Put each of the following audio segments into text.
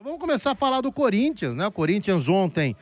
vamos começar a falar do Corinthians, né? O Corinthians ontem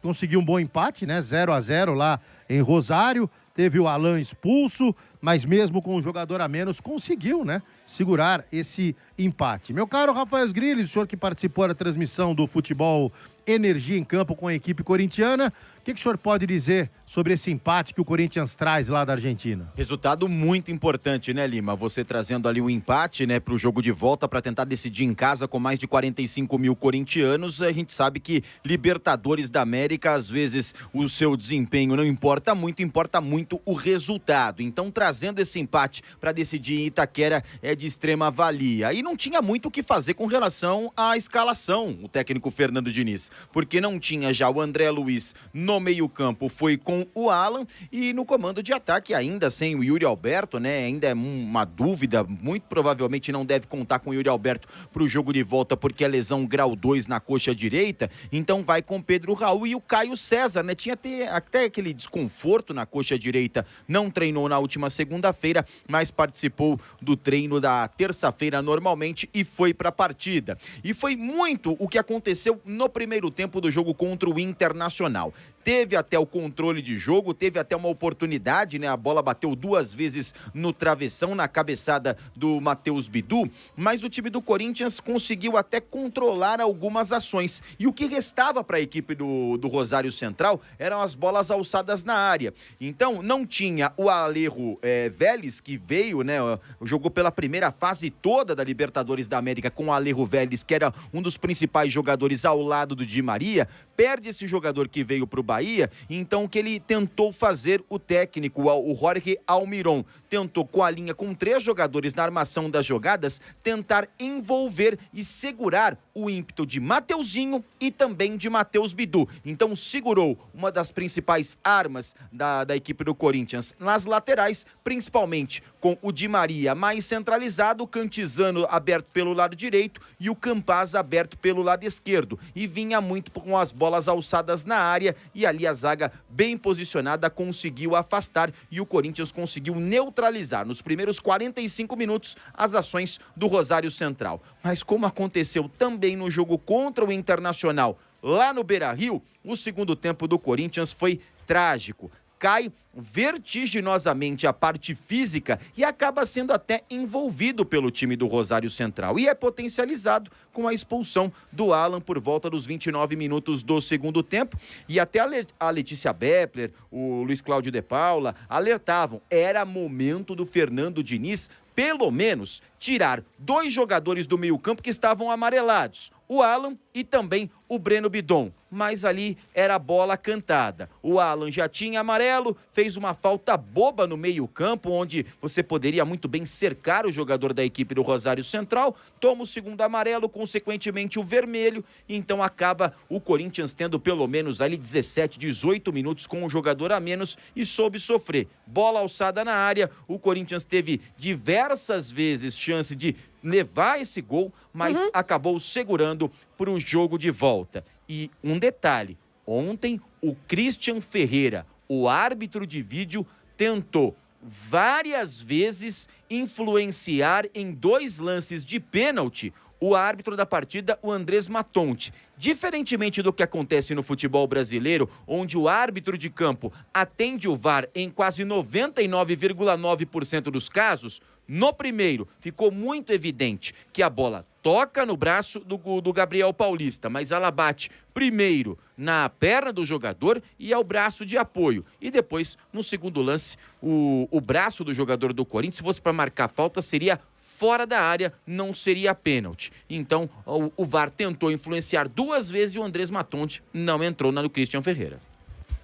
conseguiu um bom empate, né? 0-0 lá em Rosário. Teve o Alan expulso, mas mesmo com um jogador a menos, conseguiu, né? Segurar esse empate. Meu caro Rafael Grilles, o senhor que participou da transmissão do futebol Energia em Campo com a equipe corintiana, o que o senhor pode dizer sobre esse empate que o Corinthians traz lá da Argentina? Resultado muito importante, né, Lima? Você trazendo ali o empate, né, para o jogo de volta para tentar decidir em casa com mais de 45 mil corintianos. A gente sabe que Libertadores da América, às vezes o seu desempenho não importa muito o resultado. Então, trazendo esse empate para decidir em Itaquera é de extrema valia. E não tinha muito o que fazer com relação à escalação, o técnico Fernando Diniz, porque não tinha já o André Luiz no meio-campo, foi com o Alan, e no comando de ataque ainda sem o Yuri Alberto, né? Ainda é uma dúvida, muito provavelmente não deve contar com o Yuri Alberto para o jogo de volta, porque é lesão grau 2 na coxa direita, então vai com Pedro Raul e o Caio César, né? Tinha até aquele desconforto na coxa direita, não treinou na última segunda-feira, mas participou do treino da terça-feira normalmente e foi para a partida. E foi muito o que aconteceu no primeiro tempo do jogo contra o Internacional. Teve até o controle de jogo, teve até uma oportunidade, né? A bola bateu 2 vezes no travessão, na cabeçada do Matheus Bidu, mas o time do Corinthians conseguiu até controlar algumas ações. E o que restava para a equipe do Rosário Central eram as bolas alçadas na área. Então, não tinha o Alejo Vélez, que veio, né? Jogou pela primeira fase toda da Libertadores da América com o Alejo Vélez, que era um dos principais jogadores ao lado do Di Maria. Perde esse jogador que veio para o Bahia, então o que ele tentou fazer, o técnico, o Jorge Almiron, tentou com a linha com 3 jogadores na armação das jogadas, tentar envolver e segurar o ímpeto de Mateuzinho e também de Matheus Bidu. Então segurou uma das principais armas da equipe do Corinthians nas laterais, principalmente com o Di Maria mais centralizado, o Cantizano aberto pelo lado direito e o Campaz aberto pelo lado esquerdo. E vinha muito com as bolas alçadas na área, e ali a zaga bem posicionada conseguiu afastar e o Corinthians conseguiu neutralizar nos primeiros 45 minutos as ações do Rosário Central. Mas como aconteceu também no jogo contra o Internacional lá no Beira-Rio, o segundo tempo do Corinthians foi trágico. Cai vertiginosamente a parte física e acaba sendo até envolvido pelo time do Rosário Central. E é potencializado com a expulsão do Alan por volta dos 29 minutos do segundo tempo. E até a Letícia Bepler, o Luiz Cláudio de Paula alertavam, era momento do Fernando Diniz pelo menos tirar 2 jogadores do meio-campo que estavam amarelados, o Alan e também o Breno Bidon, mas ali era bola cantada. O Alan já tinha amarelo, fez uma falta boba no meio-campo, onde você poderia muito bem cercar o jogador da equipe do Rosário Central, toma o segundo amarelo, consequentemente o vermelho, então acaba o Corinthians tendo pelo menos ali 17, 18 minutos com um jogador a menos e soube sofrer. Bola alçada na área, o Corinthians teve diversas vezes chance de levar esse gol, mas acabou segurando para o jogo de volta. E um detalhe, ontem o Christian Ferreira, o árbitro de vídeo, tentou várias vezes influenciar em 2 lances de pênalti o árbitro da partida, o Andrés Matonte. Diferentemente do que acontece no futebol brasileiro, onde o árbitro de campo atende o VAR em quase 99,9% dos casos, no primeiro ficou muito evidente que a bola toca no braço do Gabriel Paulista, mas ela bate primeiro na perna do jogador e ao braço de apoio. E depois, no segundo lance, o braço do jogador do Corinthians, se fosse para marcar falta, seria fora da área, não seria pênalti. Então, o VAR tentou influenciar 2 vezes e o Andrés Matonte não entrou na do Christian Ferreira.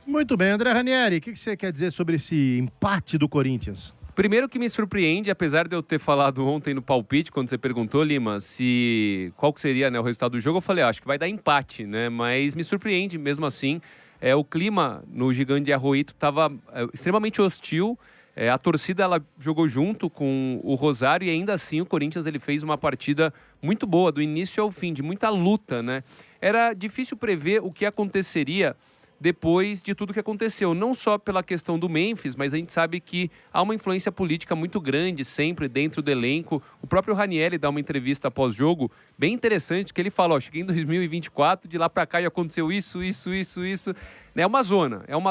Muito bem, André Ranieri, o que você quer dizer sobre esse empate do Corinthians? Primeiro que me surpreende, apesar de eu ter falado ontem no palpite, quando você perguntou, Lima, qual que seria, né, o resultado do jogo, eu falei, acho que vai dar empate, né? Mas me surpreende mesmo assim. O clima no Gigante de Arroito estava extremamente hostil. A torcida ela jogou junto com o Rosário e ainda assim o Corinthians ele fez uma partida muito boa, do início ao fim, de muita luta, né? Era difícil prever o que aconteceria depois de tudo que aconteceu. Não só pela questão do Memphis, mas a gente sabe que há uma influência política muito grande sempre dentro do elenco. O próprio Ranieri dá uma entrevista após-jogo bem interessante, que ele fala, ó, cheguei em 2024, de lá para cá já aconteceu isso. É uma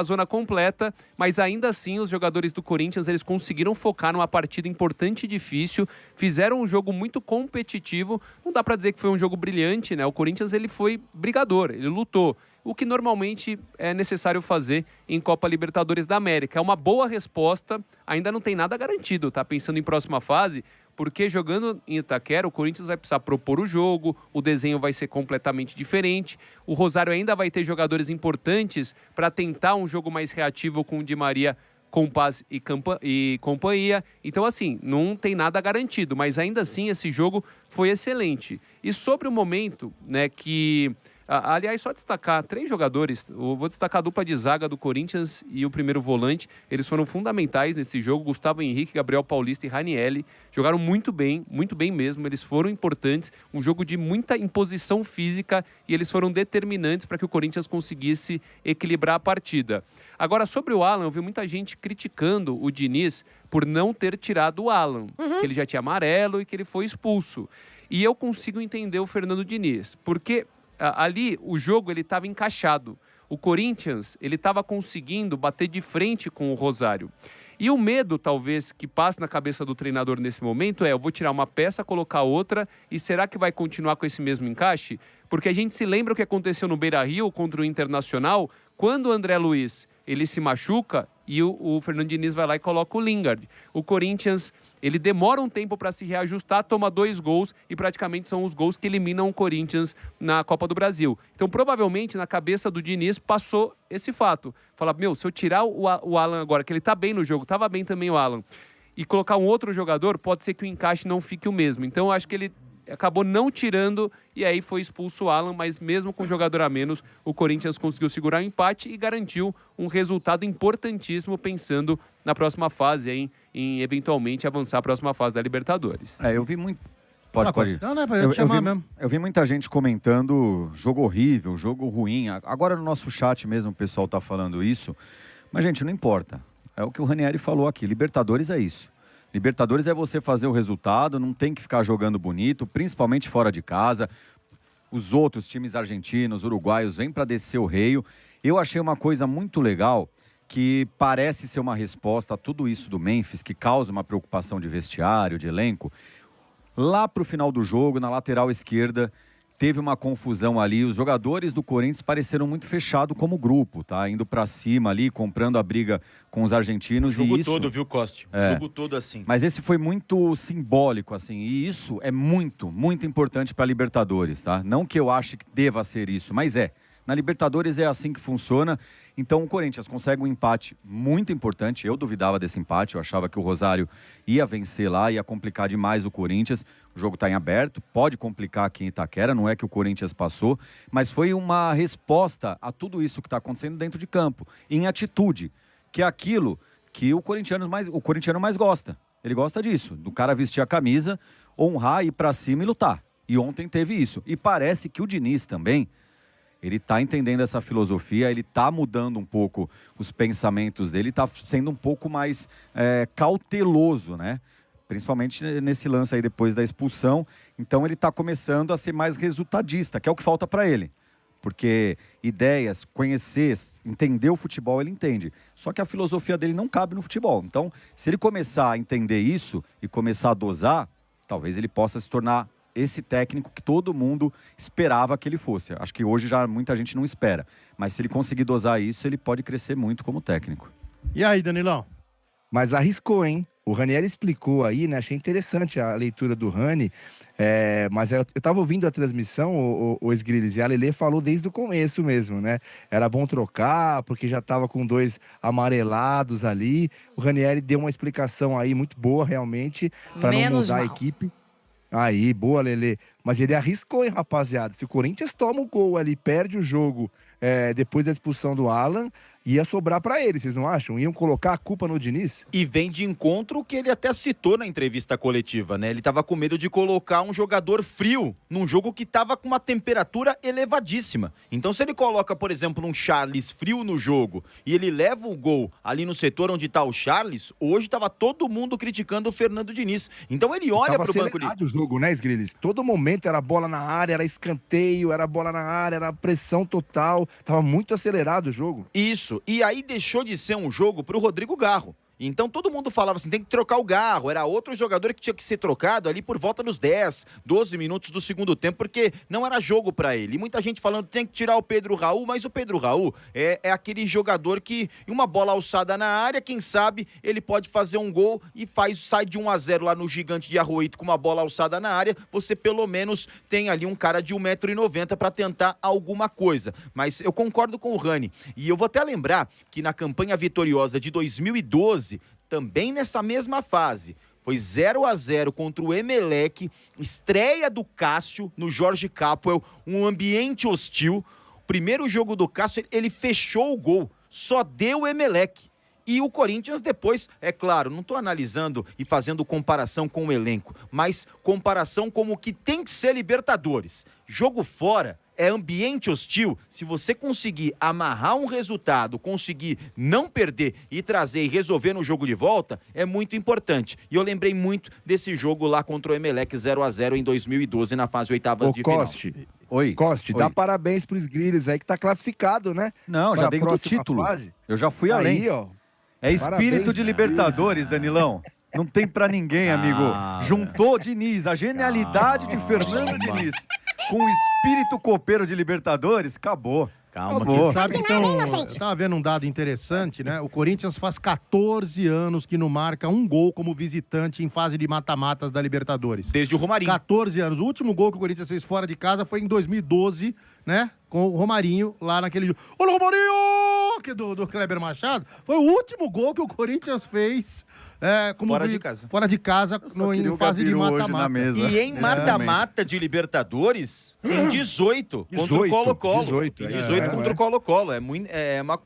zona completa, mas ainda assim os jogadores do Corinthians, eles conseguiram focar numa partida importante e difícil, fizeram um jogo muito competitivo, não dá para dizer que foi um jogo brilhante, né? O Corinthians, ele foi brigador, ele lutou, o que normalmente é necessário fazer em Copa Libertadores da América. É uma boa resposta, ainda não tem nada garantido, tá? Pensando em próxima fase, porque jogando em Itaquera, o Corinthians vai precisar propor o jogo, o desenho vai ser completamente diferente, o Rosário ainda vai ter jogadores importantes para tentar um jogo mais reativo com o Di Maria, Compaz e companhia. Então, assim, não tem nada garantido, mas ainda assim esse jogo foi excelente. E sobre o momento, né, que... Aliás, só destacar 3 jogadores, eu vou destacar a dupla de zaga do Corinthians e o primeiro volante, eles foram fundamentais nesse jogo, Gustavo Henrique, Gabriel Paulista e Ranieri, jogaram muito bem mesmo, eles foram importantes, um jogo de muita imposição física e eles foram determinantes para que o Corinthians conseguisse equilibrar a partida. Agora, sobre o Alan, eu vi muita gente criticando o Diniz por não ter tirado o Alan, que ele já tinha amarelo e que ele foi expulso. E eu consigo entender o Fernando Diniz, porque ali o jogo ele estava encaixado. O Corinthians ele estava conseguindo bater de frente com o Rosário. E o medo, talvez, que passa na cabeça do treinador nesse momento é: eu vou tirar uma peça, colocar outra, e será que vai continuar com esse mesmo encaixe? Porque a gente se lembra o que aconteceu no Beira-Rio contra o Internacional, quando o André Luiz ele se machuca e o Fernando Diniz vai lá e coloca o Lingard. O Corinthians, ele demora um tempo para se reajustar, toma 2 gols e praticamente são os gols que eliminam o Corinthians na Copa do Brasil. Então, provavelmente, na cabeça do Diniz passou esse fato. Fala, se eu tirar o Alan agora, que ele tá bem no jogo, tava bem também o Alan, e colocar um outro jogador, pode ser que o encaixe não fique o mesmo. Então, eu acho que ele acabou não tirando e aí foi expulso o Alan, mas mesmo com jogador a menos, o Corinthians conseguiu segurar o empate e garantiu um resultado importantíssimo pensando na próxima fase, em eventualmente avançar a próxima fase da Libertadores. Eu vi muito... Pode. Não, é pra eu chamar mesmo. Eu vi muita gente comentando jogo horrível, jogo ruim. Agora no nosso chat mesmo o pessoal tá falando isso. Mas, gente, não importa. É o que o Ranieri falou aqui. Libertadores é isso. Libertadores é você fazer o resultado, não tem que ficar jogando bonito, principalmente fora de casa. Os outros times argentinos, uruguaios, vêm para descer o reio. Eu achei uma coisa muito legal, que parece ser uma resposta a tudo isso do Memphis, que causa uma preocupação de vestiário, de elenco. Lá para o final do jogo, na lateral esquerda, teve uma confusão ali. Os jogadores do Corinthians pareceram muito fechados como grupo, tá? Indo para cima ali, comprando a briga com os argentinos. O jogo e isso... todo, viu, Costa? O jogo todo assim. Mas esse foi muito simbólico, assim. E isso é muito, muito importante para a Libertadores, tá? Não que eu ache que deva ser isso, mas é. Na Libertadores é assim que funciona. Então o Corinthians consegue um empate muito importante. Eu duvidava desse empate, eu achava que o Rosário ia vencer lá, ia complicar demais o Corinthians. O jogo está em aberto, pode complicar aqui em Itaquera, não é que o Corinthians passou, mas foi uma resposta a tudo isso que está acontecendo dentro de campo, em atitude, que é aquilo que o corintiano mais gosta. Ele gosta disso, do cara vestir a camisa, honrar, ir para cima e lutar. E ontem teve isso. E parece que o Diniz também... Ele está entendendo essa filosofia, ele está mudando um pouco os pensamentos dele, está sendo um pouco mais cauteloso, né? Principalmente nesse lance aí depois da expulsão. Então ele está começando a ser mais resultadista, que é o que falta para ele. Porque ideias, conhecer, entender o futebol, ele entende. Só que a filosofia dele não cabe no futebol. Então, se ele começar a entender isso e começar a dosar, talvez ele possa se tornar esse técnico que todo mundo esperava que ele fosse. Acho que hoje já muita gente não espera. Mas se ele conseguir dosar isso, ele pode crescer muito como técnico. E aí, Danilão? Mas arriscou, hein? O Ranieri explicou aí, né? Achei interessante a leitura do Rani. Mas eu tava ouvindo a transmissão, o Esgrilis, e a Lelê falou desde o começo mesmo, né? Era bom trocar, porque já tava com 2 amarelados ali. O Ranieri deu uma explicação aí muito boa, realmente, para não mudar a equipe. Aí, boa, Lelê. Mas ele arriscou, hein, rapaziada? Se o Corinthians toma o gol ali, perde o jogo depois da expulsão do Alan, ia sobrar pra ele, vocês não acham? Iam colocar a culpa no Diniz? E vem de encontro o que ele até citou na entrevista coletiva, né? Ele estava com medo de colocar um jogador frio num jogo que estava com uma temperatura elevadíssima. Então, se ele coloca, por exemplo, um Charles frio no jogo e ele leva o gol ali no setor onde está o Charles, hoje estava todo mundo criticando o Fernando Diniz. Então, ele olha para o banco de... o jogo, né, Sgrilis? Todo momento era bola na área, era escanteio, era bola na área, era pressão total. Tava muito acelerado o jogo. Isso. E aí deixou de ser um jogo para o Rodrigo Garro. Então todo mundo falava assim, tem que trocar o Garro. Era outro jogador que tinha que ser trocado ali por volta dos 10, 12 minutos do segundo tempo, porque não era jogo para ele. E muita gente falando, tem que tirar o Pedro Raul, mas o Pedro Raul é aquele jogador que, em uma bola alçada na área, quem sabe ele pode fazer um gol e sai de 1-0 lá no Gigante de Arroito com uma bola alçada na área, você pelo menos tem ali um cara de 1,90 m para tentar alguma coisa. Mas eu concordo com o Rani. E eu vou até lembrar que na campanha vitoriosa de 2012, também nessa mesma fase, foi 0-0 contra o Emelec, estreia do Cássio no Jorge Capwell, um ambiente hostil. Primeiro jogo do Cássio, ele fechou o gol, só deu o Emelec. E o Corinthians depois, é claro, não estou analisando e fazendo comparação com o elenco, mas comparação como o que tem que ser Libertadores. Jogo fora é ambiente hostil. Se você conseguir amarrar um resultado, conseguir não perder e trazer e resolver no jogo de volta, é muito importante. E eu lembrei muito desse jogo lá contra o Emelec 0-0 em 2012 na fase oitavas de final. Oi. Coste, dá parabéns pros Grilhos aí que tá classificado, né? Não, já dei do título. Fase. Eu já fui além. Aí, ó. É espírito de Libertadores, Danilão. Não tem pra ninguém, amigo. Juntou Diniz, a genialidade de Fernando Diniz com o espírito copeiro de Libertadores, acabou. Calma, Acabou. Sabe, então, eu tava vendo um dado interessante, né? O Corinthians faz 14 anos que não marca um gol como visitante em fase de mata-matas da Libertadores. Desde o Romarinho. 14 anos. O último gol que o Corinthians fez fora de casa foi em 2012, né? Com o Romarinho lá naquele jogo. Olha o Romarinho! Que do Kleber Machado. Foi o último gol que o Corinthians fez fora de casa. Fora de casa, em fase de mata-mata. E em mata-mata de Libertadores, em 18 contra o Colo-Colo. 18 contra o Colo-Colo. É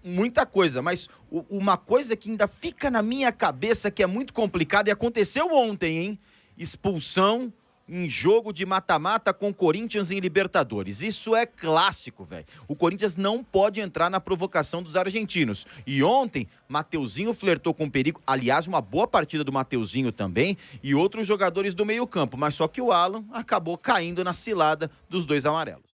muita coisa. Mas uma coisa que ainda fica na minha cabeça que é muito complicada e aconteceu ontem, hein? Expulsão em jogo de mata-mata com o Corinthians em Libertadores. Isso é clássico, velho. O Corinthians não pode entrar na provocação dos argentinos. E ontem, Mateuzinho flertou com perigo. Aliás, uma boa partida do Mateuzinho também. E outros jogadores do meio-campo. Mas só que o Alan acabou caindo na cilada dos dois amarelos.